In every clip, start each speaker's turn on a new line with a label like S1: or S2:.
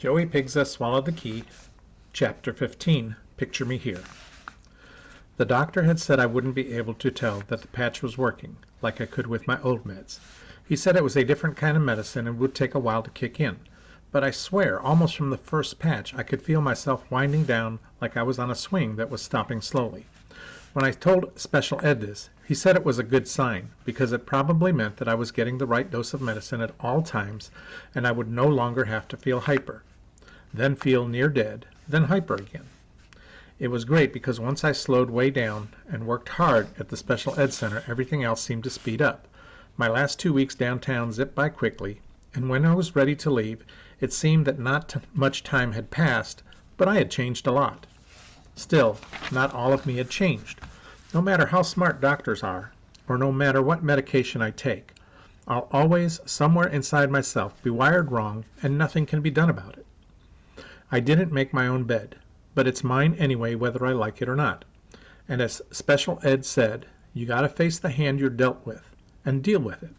S1: Joey Pigza swallowed the key. Chapter 15. Picture me here. The doctor had said I wouldn't be able to tell that the patch was working, like I could with my old meds. He said it was a different kind of medicine and would take a while to kick in. But I swear, almost from the first patch, I could feel myself winding down like I was on a swing that was stopping slowly. When I told Special Ed this, he said it was a good sign, because it probably meant that I was getting the right dose of medicine at all times, and I would no longer have to feel hyper, then feel near dead, then hyper again. It was great because once I slowed way down and worked hard at the Special Ed Center, everything else seemed to speed up. My last 2 weeks downtown zipped by quickly, and when I was ready to leave, it seemed that not much time had passed, but I had changed a lot. Still, not all of me had changed. No matter how smart doctors are, or no matter what medication I take, I'll always, somewhere inside myself, be wired wrong, and nothing can be done about it. I didn't make my own bed, but it's mine anyway whether I like it or not. And as Special Ed said, you gotta face the hand you're dealt with, and deal with it,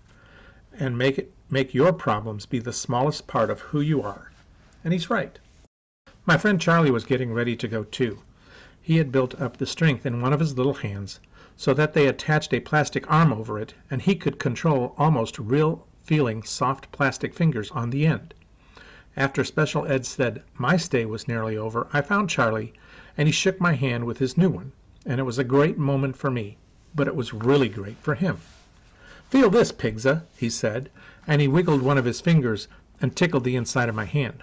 S1: and make your problems be the smallest part of who you are. And he's right. My friend Charlie was getting ready to go too. He had built up the strength in one of his little hands so that they attached a plastic arm over it, and he could control almost real-feeling soft plastic fingers on the end. After Special Ed said my stay was nearly over, I found Charlie, and he shook my hand with his new one, and it was a great moment for me, but it was really great for him. "Feel this, Pigza," he said, and he wiggled one of his fingers and tickled the inside of my hand.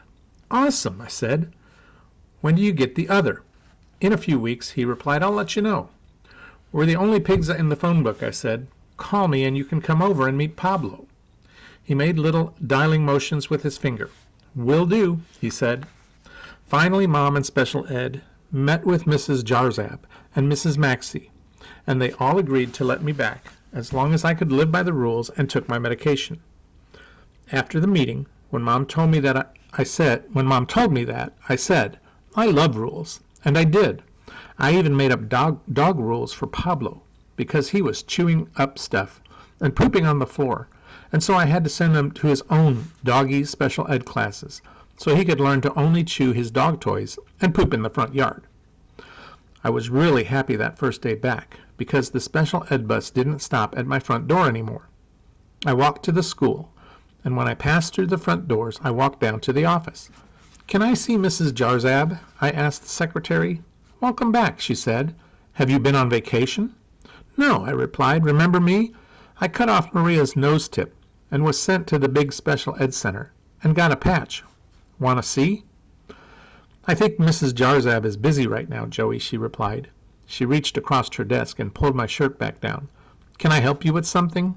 S1: "Awesome," I said. "When do you get the other?" "In a few weeks," he replied. "I'll let you know." "We're the only Pigza in the phone book," I said. "Call me and you can come over and meet Pablo." He made little dialing motions with his finger. "Will do," he said. Finally, Mom and Special Ed met with Mrs. Jarzab and Mrs. Maxey, and they all agreed to let me back as long as I could live by the rules and took my medication. After the meeting, when Mom told me that, I said, "I love rules." And I did. I even made up dog rules for Pablo, because he was chewing up stuff and pooping on the floor, and so I had to send him to his own doggy Special Ed classes, so he could learn to only chew his dog toys and poop in the front yard. I was really happy that first day back, because the Special Ed bus didn't stop at my front door anymore. I walked to the school, and when I passed through the front doors, I walked down to the office. "Can I see Mrs. Jarzab?" I asked the secretary. "Welcome back," she said. "Have you been on vacation?" "No," I replied. "Remember me? I cut off Maria's nose tip and was sent to the big Special Ed Center and got a patch. Want to see?" "I think Mrs. Jarzab is busy right now, Joey," she replied. She reached across her desk and pulled my shirt back down. "Can I help you with something?"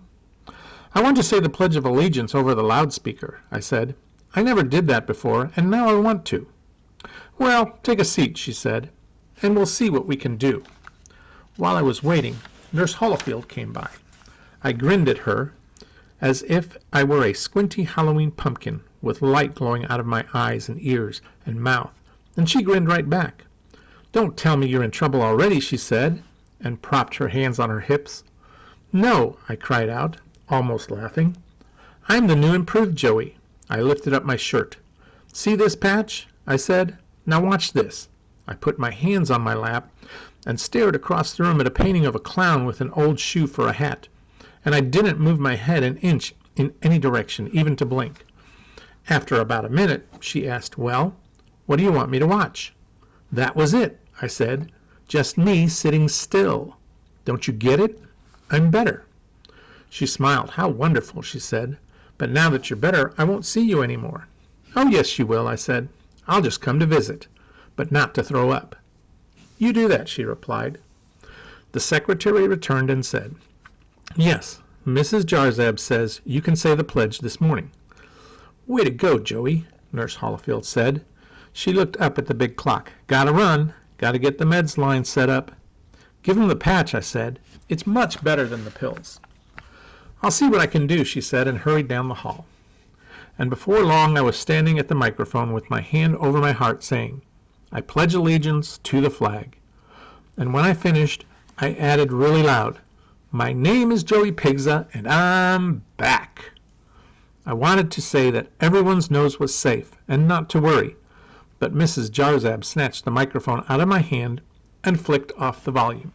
S1: "I want to say the Pledge of Allegiance over the loudspeaker," I said. "I never did that before, and now I want to." "Well, take a seat," she said, "and we'll see what we can do." While I was waiting, Nurse Holofield came by. I grinned at her as if I were a squinty Halloween pumpkin with light glowing out of my eyes and ears and mouth, and she grinned right back. "Don't tell me you're in trouble already," she said, and propped her hands on her hips. "No," I cried out, almost laughing. "I'm the new improved Joey." I lifted up my shirt. "See this patch?" I said. "Now watch this." I put my hands on my lap and stared across the room at a painting of a clown with an old shoe for a hat, and I didn't move my head an inch in any direction, even to blink. After about a minute, she asked, "Well, what do you want me to watch?" "That was it," I said. "Just me sitting still. Don't you get it? I'm better." She smiled. "How wonderful," she said. "But now that you're better, I won't see you anymore." "Oh, yes, you will," I said. "I'll just come to visit, but not to throw up." "You do that," she replied. The secretary returned and said, "Yes, Mrs. Jarzab says you can say the pledge this morning." "Way to go, Joey," Nurse Holofield said. She looked up at the big clock. "Gotta run. Gotta get the meds line set up." "Give him the patch," I said. "It's much better than the pills." "I'll see what I can do," she said, and hurried down the hall. And before long I was standing at the microphone with my hand over my heart saying, "I pledge allegiance to the flag." And when I finished, I added really loud, "My name is Joey Pigza, and I'm back." I wanted to say that everyone's nose was safe and not to worry, but Mrs. Jarzab snatched the microphone out of my hand and flicked off the volume.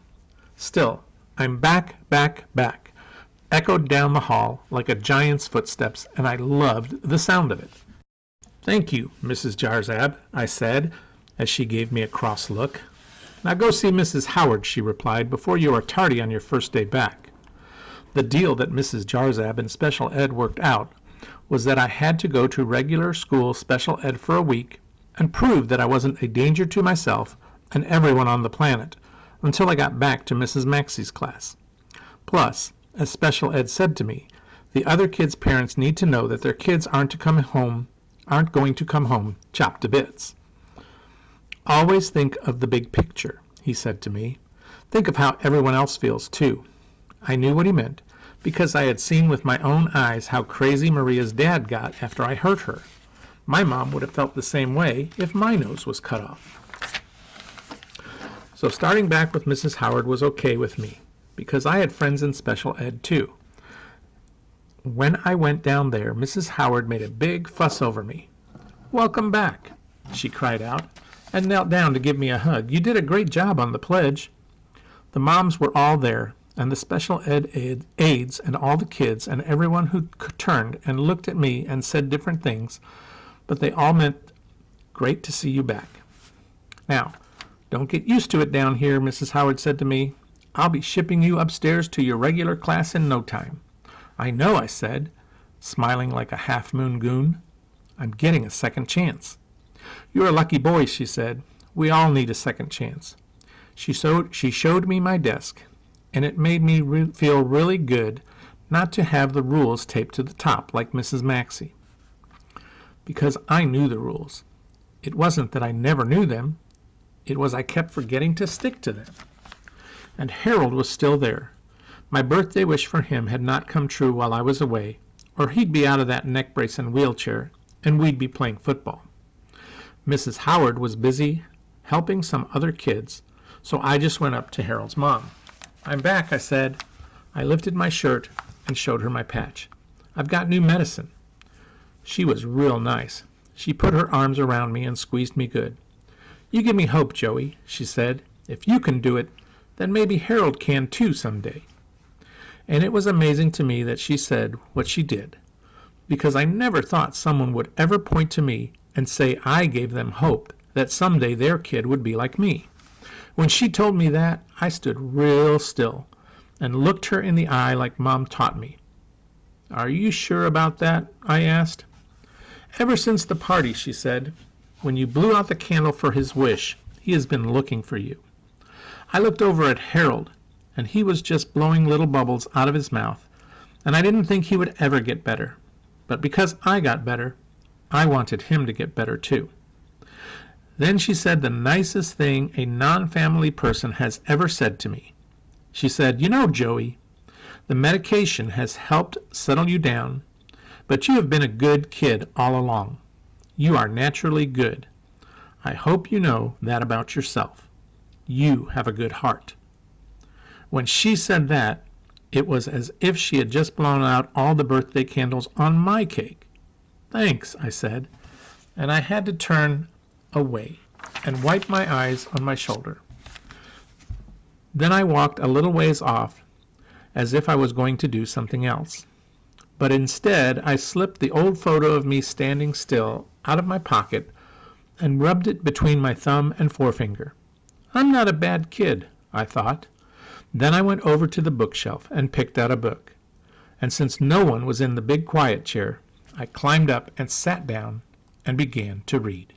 S1: Still, I'm back, back, back, echoed down the hall like a giant's footsteps, and I loved the sound of it. Thank you, Mrs. Jarzab, I said, as she gave me a cross look. Now go see Mrs. Howard, she replied, before you are tardy on your first day back. The deal that Mrs. Jarzab and Special Ed worked out was that I had to go to regular school Special Ed for a week and prove that I wasn't a danger to myself and everyone on the planet until I got back to Mrs. Maxey's class. Plus, as Special Ed said to me, the other kids' parents need to know that their kids aren't going to come home chopped to bits. Always think of the big picture, he said to me. Think of how everyone else feels, too. I knew what he meant, because I had seen with my own eyes how crazy Maria's dad got after I hurt her. My mom would have felt the same way if my nose was cut off. So starting back with Mrs. Howard was okay with me, because I had friends in Special Ed, too. When I went down there, Mrs. Howard made a big fuss over me. "Welcome back," she cried out, and knelt down to give me a hug. "You did a great job on the pledge." The moms were all there, and the Special Ed aides and all the kids and everyone who turned and looked at me and said different things, but they all meant, "Great to see you back." "Now, don't get used to it down here," Mrs. Howard said to me. "I'll be shipping you upstairs to your regular class in no time." "I know," I said, smiling like a half-moon goon. "I'm getting a second chance." "You're a lucky boy," she said. "We all need a second chance." She showed me my desk, and it made me feel really good not to have the rules taped to the top like Mrs. Maxey. Because I knew the rules. It wasn't that I never knew them. It was I kept forgetting to stick to them. And Harold was still there. My birthday wish for him had not come true while I was away, or he'd be out of that neck brace and wheelchair, and we'd be playing football. Mrs. Howard was busy helping some other kids, so I just went up to Harold's mom. "I'm back," I said. I lifted my shirt and showed her my patch. "I've got new medicine." She was real nice. She put her arms around me and squeezed me good. "You give me hope, Joey," she said. "If you can do it, then maybe Harold can too someday." And it was amazing to me that she said what she did, because I never thought someone would ever point to me and say I gave them hope that someday their kid would be like me. When she told me that, I stood real still and looked her in the eye like Mom taught me. "Are you sure about that?" I asked. "Ever since the party," she said. "When you blew out the candle for his wish, he has been looking for you." I looked over at Harold, and he was just blowing little bubbles out of his mouth, and I didn't think he would ever get better. But because I got better, I wanted him to get better too. Then she said the nicest thing a non-family person has ever said to me. She said, "You know, Joey, the medication has helped settle you down, but you have been a good kid all along. You are naturally good. I hope you know that about yourself. You have a good heart." When she said that, it was as if she had just blown out all the birthday candles on my cake. "Thanks," I said, and I had to turn away and wipe my eyes on my shoulder. Then I walked a little ways off as if I was going to do something else. But instead I slipped the old photo of me standing still out of my pocket and rubbed it between my thumb and forefinger. I'm not a bad kid, I thought. Then I went over to the bookshelf and picked out a book. And since no one was in the big quiet chair, I climbed up and sat down and began to read.